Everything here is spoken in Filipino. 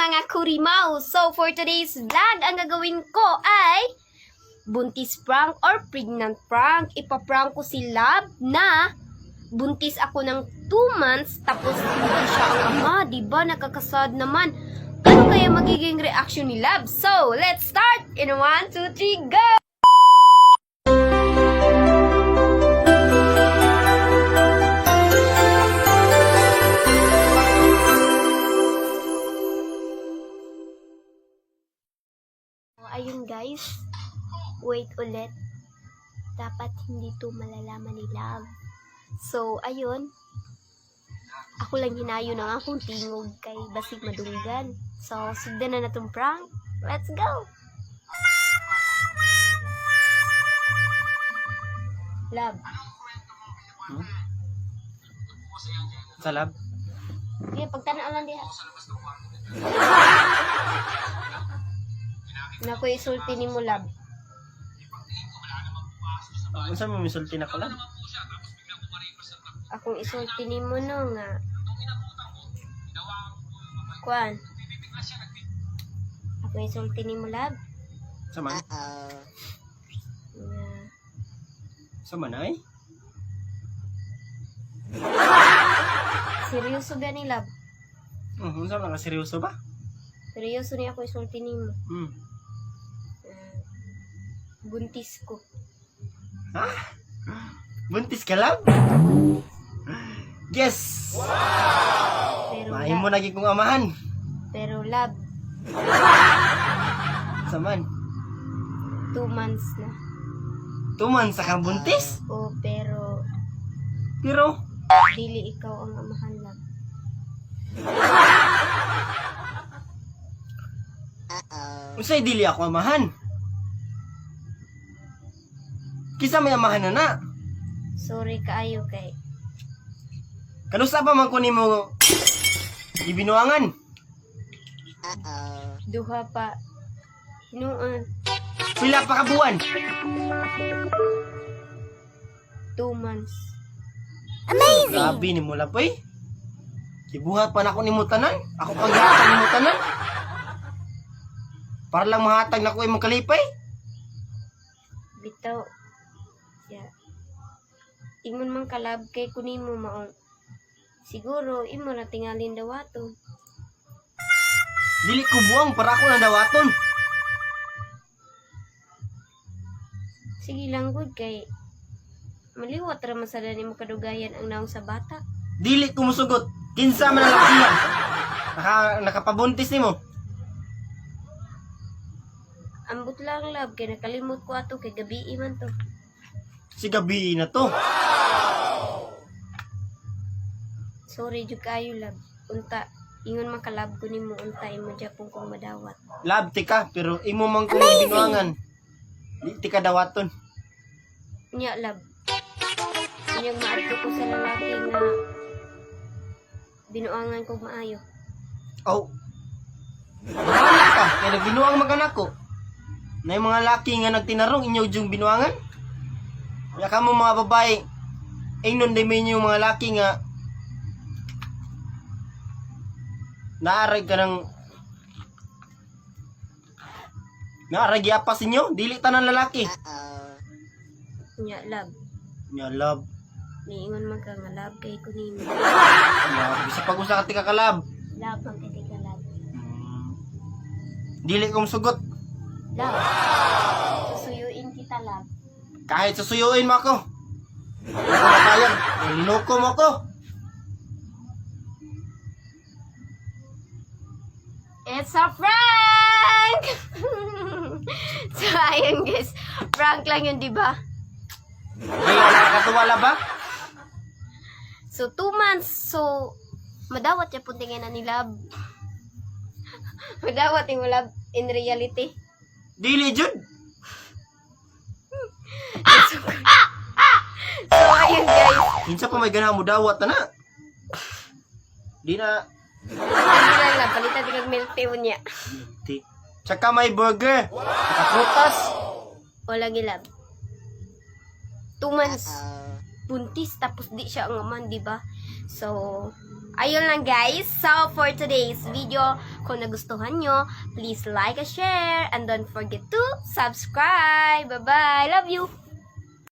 mga kurimaw! So, for today's vlog, ang gagawin ko ay buntis prank or pregnant prank. Ipaprank ko si Love na buntis ako ng 2 months tapos hindi siya ang ama. Diba? Nakakasad naman. Ano kaya magiging reaction ni Love? So, let's start! In 1, 2, 3, go! Ayun guys, wait ulit. Dapat hindi to malalaman ni Love. So, ayun. Ako lang hinayo ng akong tingog kay basig madunggan. So, sugdan na natong prank. Let's go! Love. Sa lab? Okay, pagtanaan lang diha. Naku, isulti ni mo, Love. Saan mo misulti na ko lang? Akong isulti ni mo no nga. Kuan. Akong isulti ni mo, Love. Sa man? Nga. Sa manay? Seryoso gani, Love. Saan ka seryoso ba? Seryoso ni ako isulti ni mo. Buntis ko. Ha? Buntis ka lang? Yes! Pero Mahin mo naging kong amahan. Pero Love, Sa man? 2 months na. 2 months sa kang buntis? O pero Pero, dili ikaw ang amahan, Love. unsay dili ako amahan? Kisa may amahan na na. Sorry kaayo kay Kanusa pa man ko nimo gibinuangan? duha pa hinuon Pila pa ka buwan? 2 months. Grabe ni mo lapoy. Gibuhat pa na ako nimo tanan. Ako paghatag nimo tanan. Para lang mahatag na ko imong kalipay. Bitaw. Ya. Ingon man ka, Love, kay kunin mo maong. Siguro imo na tingalin dawaton. Dili ko buang para ako na dawaton. Sige lang gud kay maliwat ra man sada nimo kadugayan ang naong sa bata. Dili ko musugot. Kinsa man ang lakihan. Nakapabuntis nimo. Ambot lang, Love, kay nakalimot ko ato kay gabi man to. Si gabi na to. Sorry jud kayo, Love. Unta ingon man ka, Love, ko nimo unta imo japon kong madawat. Lab tika pero imo man kong binuangan. Di tika dawaton. Nya, Love. Inyong maadto ko sa lalaki nga binuangan kog maayo. Oh. Bahala ka. Kaya nagbinuang maganak ko. Na yung mga laki nga nagtinarong inyo yung binuangan. Kaya ka mo mga babae. Ingnon din yung mga laki nga naaray ka ng naaray giapas inyo. Dili tanan lalaki. Nya, Love. Nya love. Niingon man ka nga, Love, kay ko nimo. Bisa pag-usa ka tika kalab. Love ang kay ka, Love. Dili ko musugot. Love. Susuyuin kita, Love. Kahit susuyuin mo ako. Hindi ko makayag. Linuko mo ako. It's a prank! So, ayun guys. Prank lang yun, di ba? Kaya nakakatuwala ba? So, 2 months. So, madawat niya puntingin na ni Love. Madawat yung Love in reality. Dili jud. So, ayun guys. Kinsa pa may ganahan mo dawat na. Di na. Hindi lang lang. Palitan din kag milk tea niya. Tsaka may burger. Tsaka prutas. Wala gi, Love. 2 months. Buntis tapos di siya ang aman, di ba? So, Ayun lang guys. So, for today's video, kung nagustuhan nyo, please like and share. And don't forget to subscribe. Bye-bye. Love you.